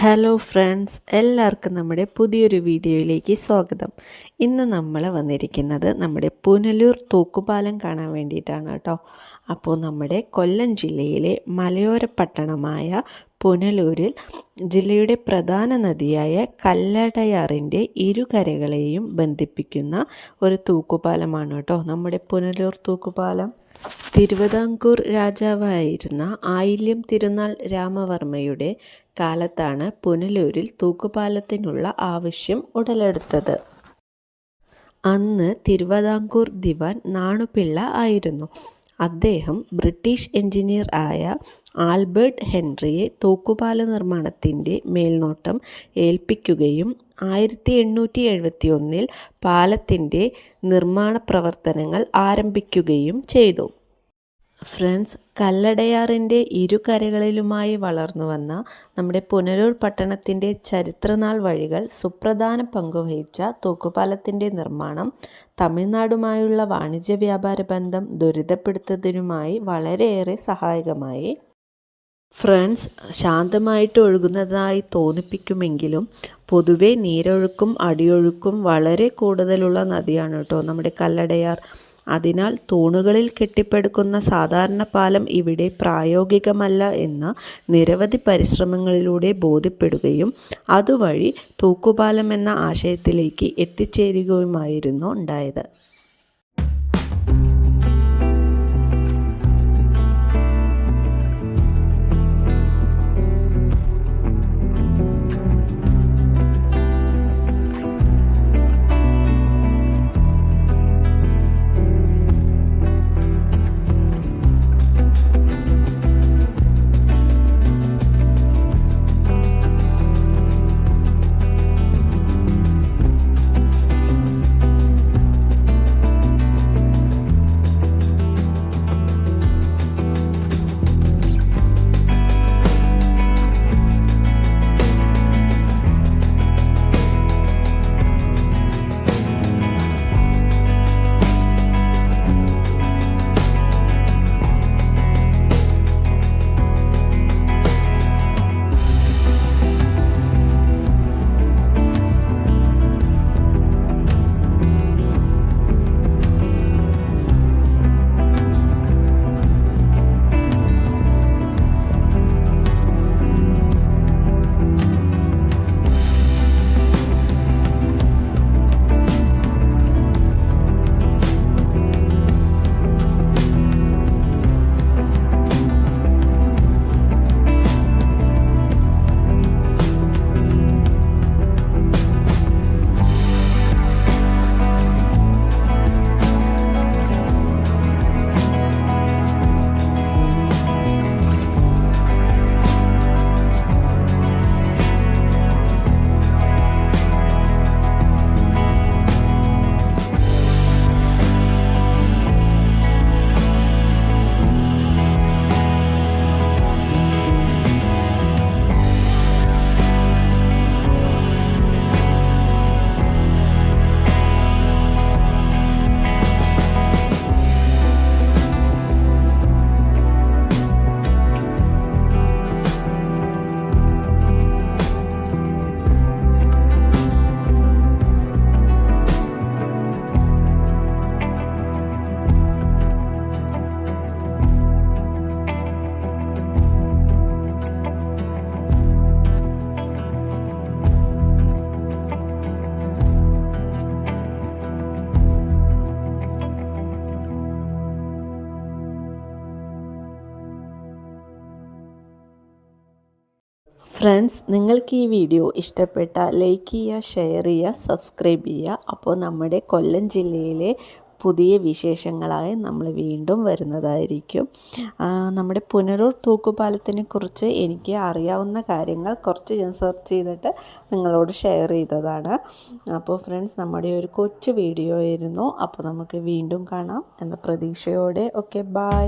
Hello friends, എല്ലാവർക്കും നമ്മുടെ പുതിയൊരു വീഡിയോയിലേക്ക് സ്വാഗതം. ഇന്ന് നമ്മൾ വന്നിരിക്കുന്നത് നമ്മുടെ പുനലൂർ തൂക്കുപാലം കാണാൻ വേണ്ടിയിട്ടാണ് കേട്ടോ. അപ്പോൾ നമ്മുടെ കൊല്ലം ജില്ലയിലെ മലയോര പട്ടണമായ പുനലൂരിൽ ജില്ലയുടെ പ്രധാന നദിയായ കല്ലടയാറിൻ്റെ ഇരുകരകളെയും ബന്ധിപ്പിക്കുന്ന ഒരു തൂക്കുപാലമാണ് കേട്ടോ നമ്മുടെ പുനലൂർ തൂക്കുപാലം. തിരുവിതാംകൂർ രാജാവായിരുന്ന ആയില്യം തിരുനാൾ രാമവർമ്മയുടെ കാലത്താണ് പുനലൂരിൽ തൂക്കുപാലത്തിനുള്ള ആവശ്യം ഉടലെടുത്തത്. അന്ന് തിരുവിതാംകൂർ ദിവാൻ നാണുപിള്ള ആയിരുന്നു. അദ്ദേഹം ബ്രിട്ടീഷ് എഞ്ചിനീയർ ആയ ആൽബർട്ട് ഹെൻറിയെ തൂക്കുപാല നിർമ്മാണത്തിൻ്റെ മേൽനോട്ടം ഏൽപ്പിക്കുകയും 1871 പാലത്തിൻ്റെ നിർമ്മാണ പ്രവർത്തനങ്ങൾ ആരംഭിക്കുകയും ചെയ്തു. ഫ്രണ്ട്സ്, കല്ലടയാറിൻ്റെ ഇരുകരകളിലുമായി വളർന്നു വന്ന നമ്മുടെ പുനലൂർ പട്ടണത്തിൻ്റെ ചരിത്രനാൾ വഴികൾ സുപ്രധാന പങ്കുവഹിച്ച തൂക്കുപാലത്തിൻ്റെ നിർമ്മാണം തമിഴ്നാടുമായുള്ള വാണിജ്യ വ്യാപാര ബന്ധം ത്വരിതപ്പെടുത്തുന്നതിനുമായി വളരെയേറെ സഹായകമായി. ഫ്രണ്ട്സ്, ശാന്തമായിട്ട് ഒഴുകുന്നതായി തോന്നിപ്പിക്കുമെങ്കിലും പൊതുവെ നീരൊഴുക്കും അടിയൊഴുക്കും വളരെ കൂടുതലുള്ള നദിയാണ് കേട്ടോ നമ്മുടെ കല്ലടയാർ. അതിനാൽ തൂണുകളിൽ കെട്ടിപ്പടുക്കുന്ന സാധാരണ പാലം ഇവിടെ പ്രായോഗികമല്ല എന്ന് നിരവധി പരിശ്രമങ്ങളിലൂടെ ബോധ്യപ്പെടുകയും അതുവഴി തൂക്കുപാലം എന്ന ആശയത്തിലേക്ക് എത്തിച്ചേരുകയുമായിരുന്നു ഉണ്ടായത്. ഫ്രണ്ട്സ്, നിങ്ങൾക്ക് ഈ വീഡിയോ ഇഷ്ടപ്പെട്ടാൽ ലൈക്ക് ചെയ്യുക, ഷെയർ ചെയ്യുക, സബ്സ്ക്രൈബ് ചെയ്യുക. അപ്പോൾ നമ്മുടെ കൊല്ലം ജില്ലയിലെ പുതിയ വിശേഷങ്ങളായി നമ്മൾ വീണ്ടും വരുന്നതായിരിക്കും. നമ്മുടെ പുനലൂർ തൂക്കുപാലത്തിനെ കുറിച്ച് എനിക്ക് അറിയാവുന്ന കാര്യങ്ങൾ കുറച്ച് ഞാൻ സെർച്ച് ചെയ്തിട്ട് നിങ്ങളോട് ഷെയർ ചെയ്തതാണ്. അപ്പോൾ ഫ്രണ്ട്സ്, നമ്മുടെ ഒരു കൊച്ചു വീഡിയോ ആയിരുന്നു. അപ്പോൾ നമുക്ക് വീണ്ടും കാണാം എന്ന പ്രതീക്ഷയോടെ. Okay, by.